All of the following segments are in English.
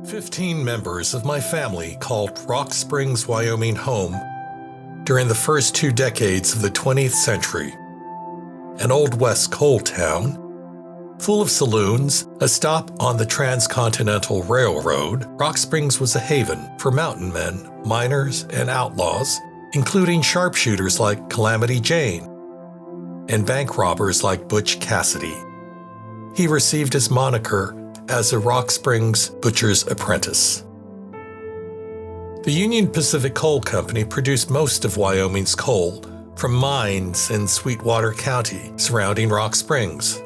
15 members of my family called Rock Springs, Wyoming home during the first 2 decades of the 20th century. An Old West coal town, full of saloons, a stop on the Transcontinental Railroad, Rock Springs was a haven for mountain men, miners, and outlaws, including sharpshooters like Calamity Jane and bank robbers like Butch Cassidy. He received his moniker as a Rock Springs butcher's apprentice. The Union Pacific Coal Company produced most of Wyoming's coal from mines in Sweetwater County surrounding Rock Springs.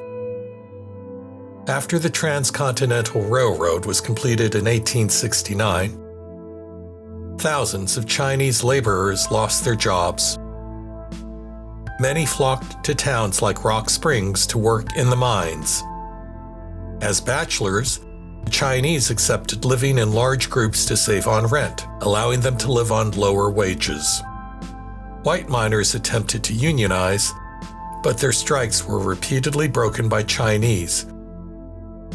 After the Transcontinental Railroad was completed in 1869, thousands of Chinese laborers lost their jobs. Many flocked to towns like Rock Springs to work in the mines. As bachelors, the Chinese accepted living in large groups to save on rent, allowing them to live on lower wages. White miners attempted to unionize, but their strikes were repeatedly broken by Chinese.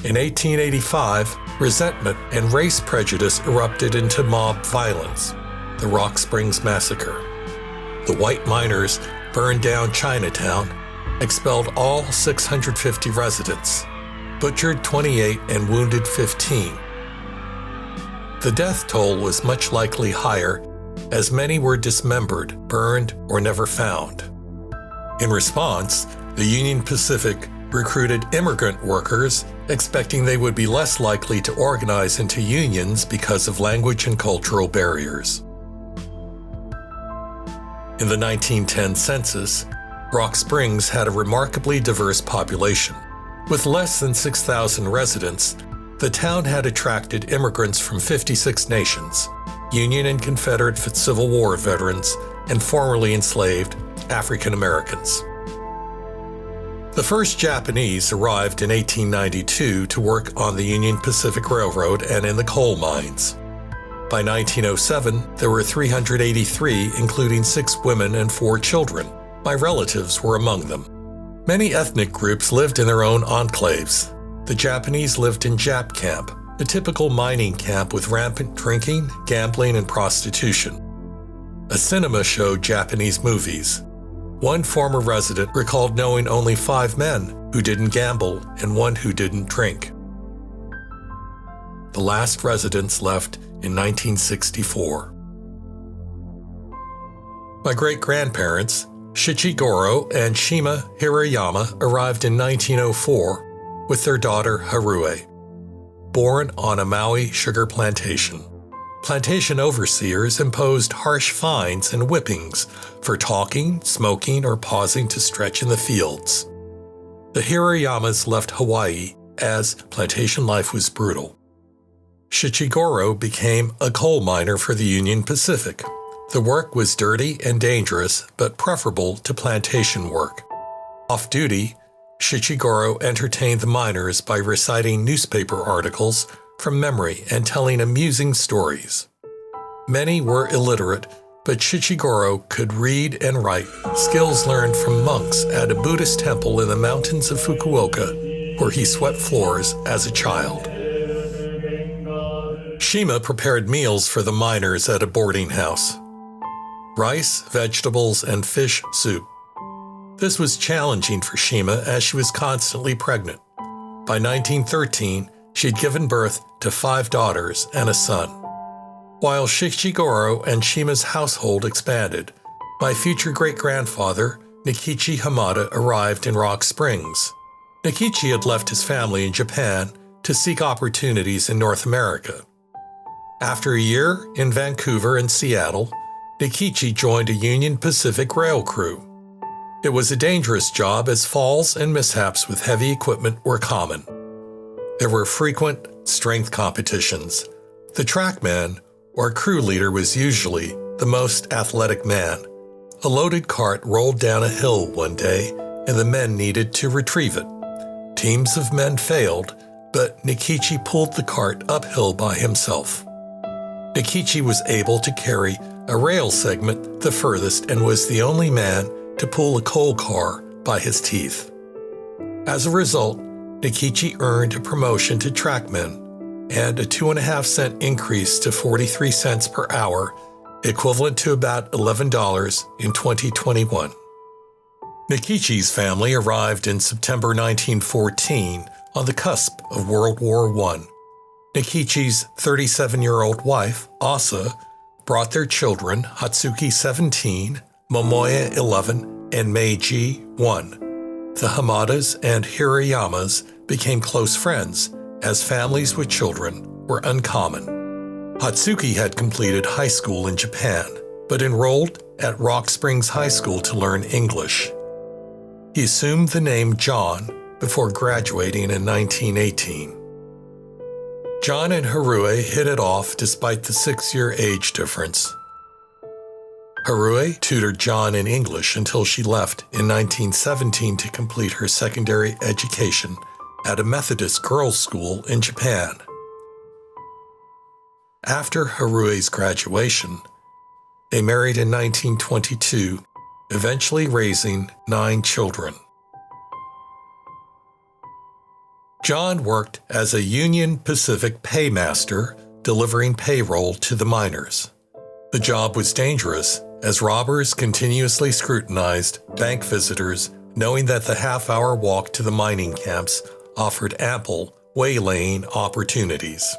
In 1885, resentment and race prejudice erupted into mob violence, the Rock Springs Massacre. The white miners burned down Chinatown, expelled all 650 residents, butchered 28 and wounded 15. The death toll was much likely higher, as many were dismembered, burned, or never found. In response, the Union Pacific recruited immigrant workers, expecting they would be less likely to organize into unions because of language and cultural barriers. In the 1910 census, Rock Springs had a remarkably diverse population. With less than 6,000 residents, the town had attracted immigrants from 56 nations, Union and Confederate Civil War veterans, and formerly enslaved African Americans. The first Japanese arrived in 1892 to work on the Union Pacific Railroad and in the coal mines. By 1907, there were 383, including 6 women and 4 children. My relatives were among them. Many ethnic groups lived in their own enclaves. The Japanese lived in Jap Camp, a typical mining camp with rampant drinking, gambling, and prostitution. A cinema showed Japanese movies. One former resident recalled knowing only 5 men who didn't gamble and 1 who didn't drink. The last residents left in 1964. My great-grandparents, Shichigoro and Shima Hirayama, arrived in 1904 with their daughter Harue, born on a Maui sugar plantation. Plantation overseers imposed harsh fines and whippings for talking, smoking, or pausing to stretch in the fields. The Hirayamas left Hawaii as plantation life was brutal. Shichigoro became a coal miner for the Union Pacific. The work was dirty and dangerous, but preferable to plantation work. Off-duty, Shichigoro entertained the miners by reciting newspaper articles from memory and telling amusing stories. Many were illiterate, but Shichigoro could read and write, skills learned from monks at a Buddhist temple in the mountains of Fukuoka, where he swept floors as a child. Shima prepared meals for the miners at a boarding house: rice, vegetables, and fish soup. This was challenging for Shima as she was constantly pregnant. By 1913, she'd given birth to 5 daughters and a son. While Shichigoro and Shima's household expanded, my future great-grandfather, Nikichi Hamada, arrived in Rock Springs. Nikichi had left his family in Japan to seek opportunities in North America. After a year in Vancouver and Seattle, Nikichi joined a Union Pacific rail crew. It was a dangerous job as falls and mishaps with heavy equipment were common. There were frequent strength competitions. The trackman, or crew leader, was usually the most athletic man. A loaded cart rolled down a hill one day, and the men needed to retrieve it. Teams of men failed, but Nikichi pulled the cart uphill by himself. Nikichi was able to carry a rail segment the furthest and was the only man to pull a coal car by his teeth. As a result, Nikichi earned a promotion to trackman. and a 2.5-cent increase to 43 cents per hour, equivalent to about $11 in 2021. Nikichi's family arrived in September 1914 on the cusp of World War I. Nikichi's 37-year-old wife, Asa, brought their children, Hatsuki 17, Momoya 11, and Meiji 1. The Hamadas and Hirayamas became close friends, as families with children were uncommon. Hatsuki had completed high school in Japan, but enrolled at Rock Springs High School to learn English. He assumed the name John before graduating in 1918. John and Harue hit it off despite the 6-year age difference. Harue tutored John in English until she left in 1917 to complete her secondary education at a Methodist girls' school in Japan. After Harue's graduation, they married in 1922, eventually raising 9 children. John worked as a Union Pacific paymaster, delivering payroll to the miners. The job was dangerous, as robbers continuously scrutinized bank visitors, knowing that the half-hour walk to the mining camps offered ample waylaying opportunities.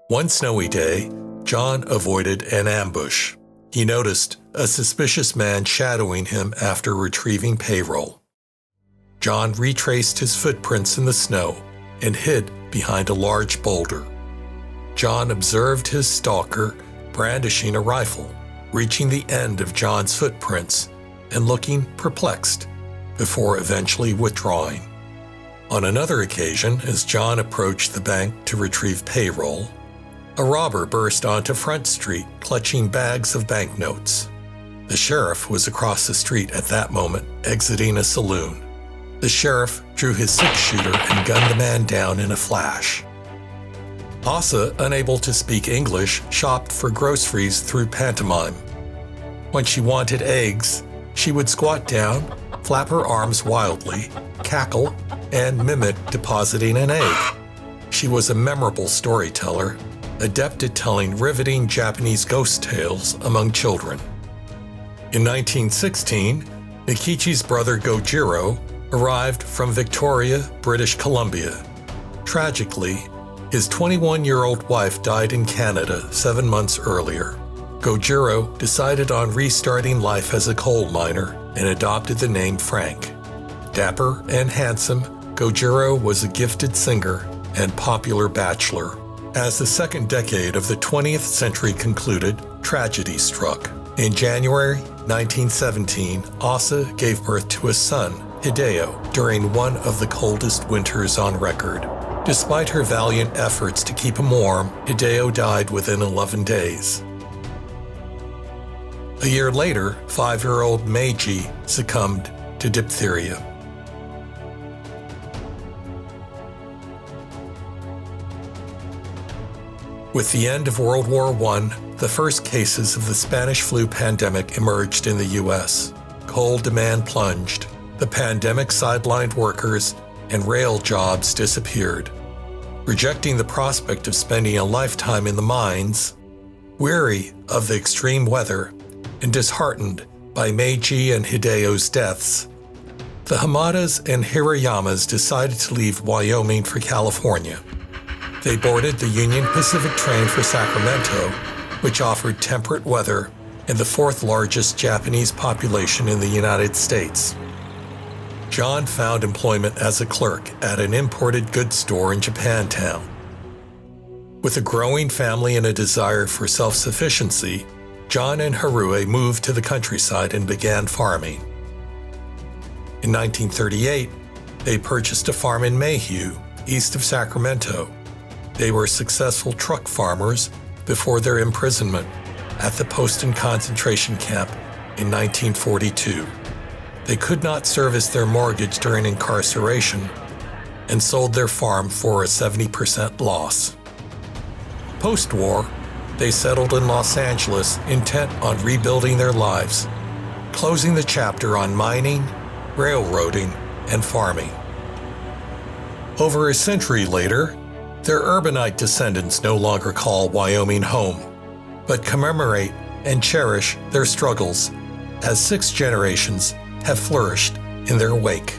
One snowy day, John avoided an ambush. He noticed a suspicious man shadowing him after retrieving payroll. John retraced his footprints in the snow and hid behind a large boulder. John observed his stalker brandishing a rifle, reaching the end of John's footprints and looking perplexed before eventually withdrawing. On another occasion, as John approached the bank to retrieve payroll, a robber burst onto Front Street clutching bags of banknotes. The sheriff was across the street at that moment, exiting a saloon. The sheriff drew his 6-shooter and gunned the man down in a flash. Asa, unable to speak English, shopped for groceries through pantomime. When she wanted eggs, she would squat down, flap her arms wildly, cackle, and mimic depositing an egg. She was a memorable storyteller, adept at telling riveting Japanese ghost tales among children. In 1916, Nikichi's brother Gojiro arrived from Victoria, British Columbia. Tragically, his 21-year-old wife died in Canada 7 months earlier. Gojiro decided on restarting life as a coal miner and adopted the name Frank. Dapper and handsome, Gojiro was a gifted singer and popular bachelor. As the second decade of the 20th century concluded, tragedy struck. In January 1917, Asa gave birth to a son, Hideo, during one of the coldest winters on record. Despite her valiant efforts to keep him warm, Hideo died within 11 days. A year later, 5-year-old Meiji succumbed to diphtheria. With the end of World War I, the first cases of the Spanish flu pandemic emerged in the U.S. Coal demand plunged. The pandemic sidelined workers, and rail jobs disappeared. Rejecting the prospect of spending a lifetime in the mines, weary of the extreme weather, and disheartened by Meiji and Hideo's deaths, the Hamadas and Hirayamas decided to leave Wyoming for California. They boarded the Union Pacific train for Sacramento, which offered temperate weather and the 4th largest Japanese population in the United States. John found employment as a clerk at an imported goods store in Japantown. With a growing family and a desire for self-sufficiency, John and Harue moved to the countryside and began farming. In 1938, they purchased a farm in Mayhew, east of Sacramento. They were successful truck farmers before their imprisonment at the Poston concentration camp in 1942. They could not service their mortgage during incarceration and sold their farm for a 70% loss. Post-war, they settled in Los Angeles, intent on rebuilding their lives, closing the chapter on mining, railroading, and farming. Over a century later, Their urbanite descendants no longer call Wyoming home, but commemorate and cherish their struggles as 6 generations have flourished in their wake.